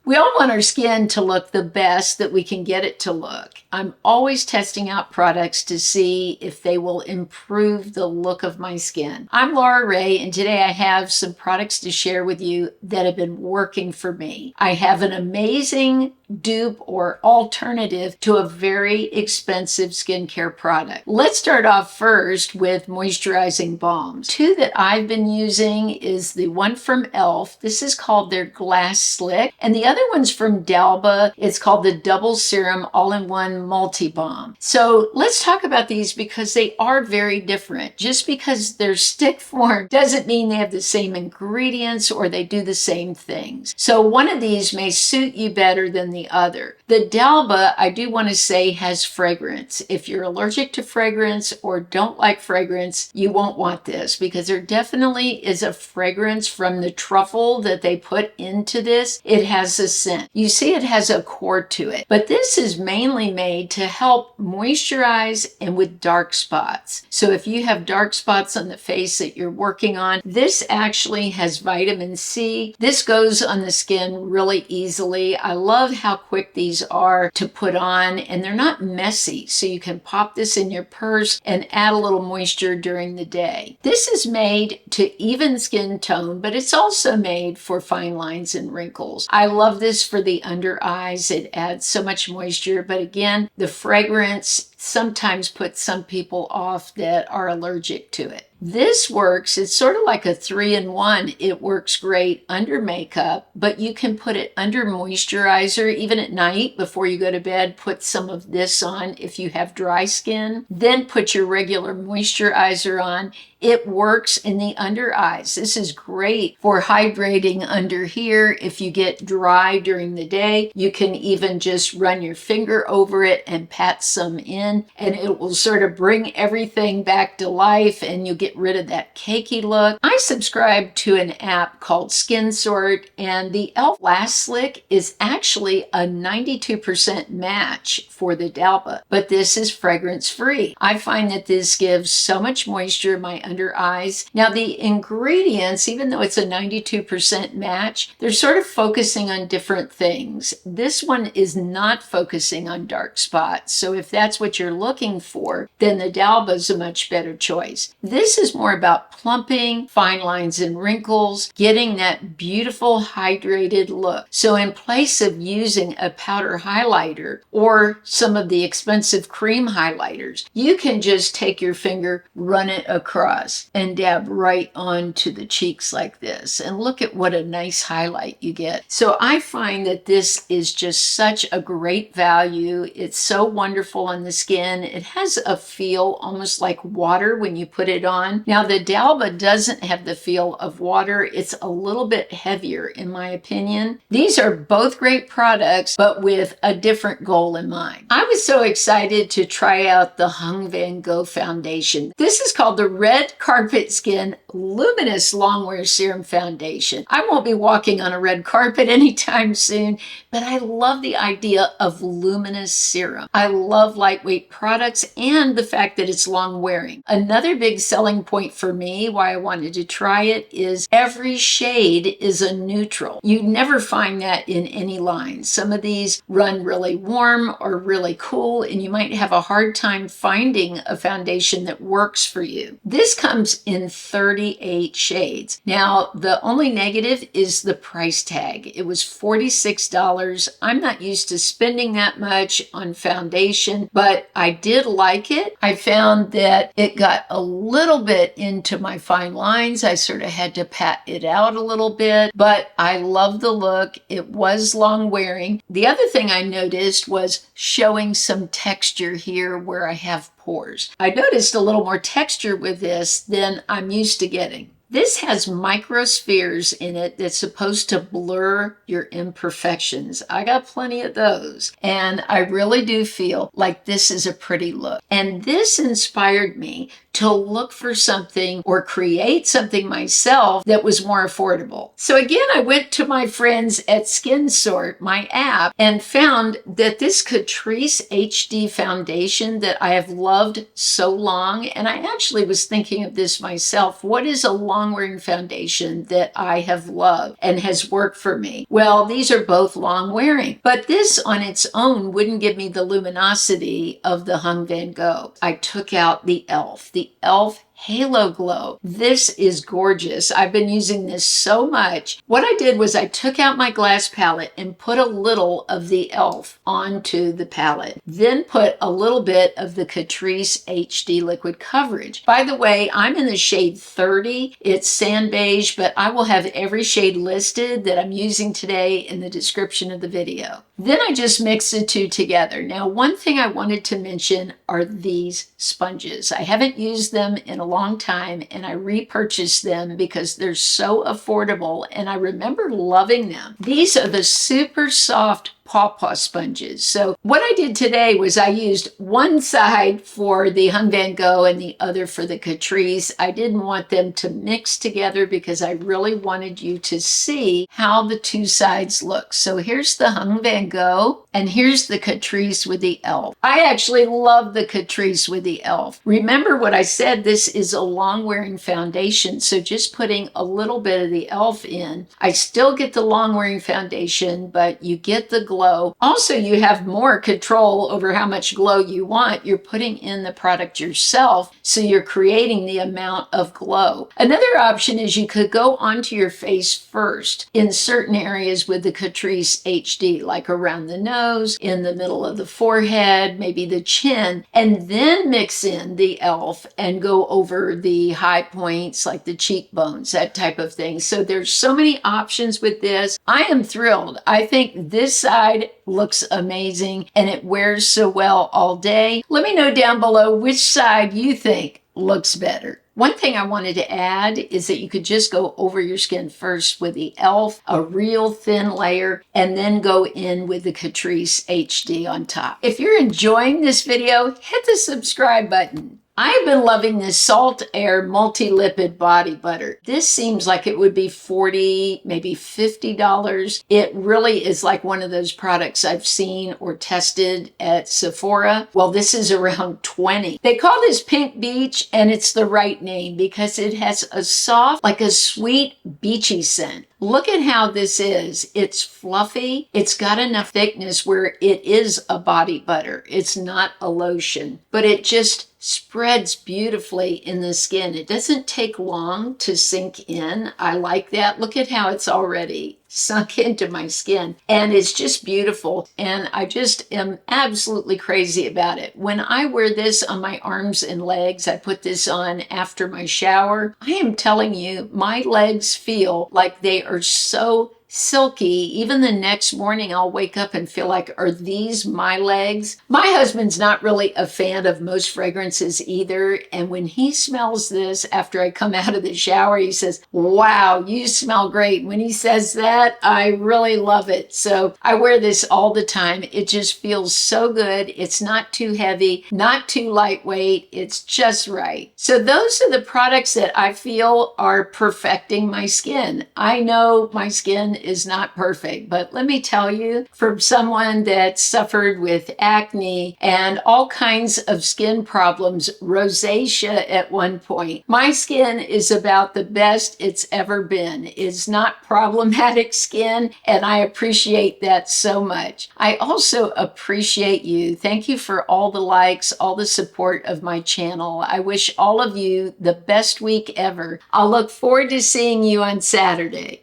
We all want our skin to look the best that we can get it to look. I'm always testing out products to see if they will improve the look of my skin. I'm Laura Ray, and today I have some products to share with you that have been working for me. I have an amazing dupe or alternative to a very expensive skincare product. Let's start off first with moisturizing balms. Two that I've been using is the one from e.l.f. This is called their Glass Slick, and the other one's from Dalba. It's called the Double Serum All-in-One Multi Balm. So let's talk about these because they are very different. Just because they're stick form doesn't mean they have the same ingredients or they do the same things. So one of these may suit you better than the other. The Dalba, I do want to say, has fragrance. If you're allergic to fragrance or don't like fragrance, you won't want this because there definitely is a fragrance from the truffle that they put into this. It has a scent. You see, it has a core to it, but this is mainly made to help moisturize and with dark spots. So if you have dark spots on the face that you're working on, this actually has vitamin C. This goes on the skin really easily. I love how quick these are to put on, and they're not messy, so you can pop this in your purse and add a little moisture during the day. This is made to even skin tone, but it's also made for fine lines and wrinkles. I love this for the under eyes. It adds so much moisture, but again, the fragrance sometimes puts some people off that are allergic to it. This works, it's sort of like a 3-in-1. It works great under makeup, but you can put it under moisturizer even at night before you go to bed. Put some of this on if you have dry skin, then put your regular moisturizer on. It works in the under eyes. This is great for hydrating under here. If you get dry during the day, you can even just run your finger over it and pat some in, and it will sort of bring everything back to life, and you'll get rid of that cakey look. I subscribe to an app called Skin Sort, and the e.l.f. Glass Slick is actually a 92% match for the Dalba, but this is fragrance free. I find that this gives so much moisture in my under eyes. Now the ingredients, even though it's a 92% match, they're sort of focusing on different things. This one is not focusing on dark spots, so if that's what you're looking for, then the Dalba is a much better choice. This is more about plumping, fine lines and wrinkles, getting that beautiful hydrated look. So in place of using a powder highlighter or some of the expensive cream highlighters, you can just take your finger, run it across, and dab right onto the cheeks like this. And look at what a nice highlight you get. So I find that this is just such a great value. It's so wonderful on the skin. It has a feel almost like water when you put it on. Now the Dalba doesn't have the feel of water. It's a little bit heavier in my opinion. These are both great products, but with a different goal in mind. I was so excited to try out the Hung Van Gogh foundation. This is called the Red Carpet Skin Luminous Longwear Serum Foundation. I won't be walking on a red carpet anytime soon, but I love the idea of luminous serum. I love lightweight products and the fact that it's long wearing. Another big selling point for me, why I wanted to try it, is every shade is a neutral. You never find that in any line. Some of these run really warm or really cool, and you might have a hard time finding a foundation that works for you. This comes in 38 shades. Now, the only negative is the price tag. It was $46. I'm not used to spending that much on foundation, but I did like it. I found that it got a little bit into my fine lines. I sort of had to pat it out a little bit, but I love the look. It was long wearing. The other thing I noticed was showing some texture here where I have pores. I noticed a little more texture with this than I'm used to getting. This has microspheres in it that's supposed to blur your imperfections. I got plenty of those, and I really do feel like this is a pretty look. And this inspired me to look for something or create something myself that was more affordable. So again, I went to my friends at Skin Sort, my app, and found that this Catrice HD foundation that I have loved so long, and I actually was thinking of this myself. What is a long long-wearing foundation that I have loved and has worked for me? Well, these are both long-wearing, but this on its own wouldn't give me the luminosity of the Hung Van Gogh. I took out the e.l.f. The e.l.f. Halo Glow. This is gorgeous. I've been using this so much. What I did was I took out my glass palette and put a little of the e.l.f. onto the palette. Then put a little bit of the Catrice HD Liquid Coverage. By the way, I'm in the shade 30. It's sand beige, but I will have every shade listed that I'm using today in the description of the video. Then I just mix the two together. Now, one thing I wanted to mention are these sponges. I haven't used them in a long time, and I repurchased them because they're so affordable, and I remember loving them. These are the super soft pawpaw sponges. So what I did today was I used one side for the Hung Van Gogh and the other for the Catrice. I didn't want them to mix together because I really wanted you to see how the two sides look. So here's the Hung Van Gogh and here's the Catrice with the e.l.f. I actually love the Catrice with the e.l.f. Remember what I said, this is a long-wearing foundation, so just putting a little bit of the e.l.f. in, I still get the long-wearing foundation, but you get the glow. Also, you have more control over how much glow you want. You're putting in the product yourself, so you're creating the amount of glow. Another option is you could go onto your face first in certain areas with the Catrice HD, like around the nose, in the middle of the forehead, maybe the chin, and then mix in the e.l.f. and go over the high points like the cheekbones, that type of thing. So there's so many options with this. I am thrilled. I think this side looks amazing and it wears so well all day. Let me know down below which side you think looks better. One thing I wanted to add is that you could just go over your skin first with the e.l.f., a real thin layer, and then go in with the Catrice HD on top. If you're enjoying this video, hit the subscribe button. I've been loving this Salt Air Multi-Lipid Body Butter. This seems like it would be $40, maybe $50. It really is like one of those products I've seen or tested at Sephora. Well, this is around $20. They call this Pink Beach, and it's the right name because it has a soft, like a sweet, beachy scent. Look at how this is. It's fluffy. It's got enough thickness where it is a body butter. It's not a lotion, but it just spreads beautifully in the skin. It doesn't take long to sink in. I like that. Look at how it's already sunk into my skin, and it's just beautiful, and I just am absolutely crazy about it. When I wear this on my arms and legs, I put this on after my shower, I am telling you, my legs feel like they are so silky. Even the next morning, I'll wake up and feel like, are these my legs? My husband's not really a fan of most fragrances either. And when he smells this after I come out of the shower, he says, wow, you smell great. When he says that, I really love it. So I wear this all the time. It just feels so good. It's not too heavy, not too lightweight. It's just right. So those are the products that I feel are perfecting my skin. I know my skin is not perfect, but let me tell you, from someone that suffered with acne and all kinds of skin problems, rosacea at one point, my skin is about the best it's ever been. It's not problematic skin, and I appreciate that so much. I also appreciate you. Thank you for all the likes, all the support of my channel. I wish all of you the best week ever. I'll look forward to seeing you on Saturday.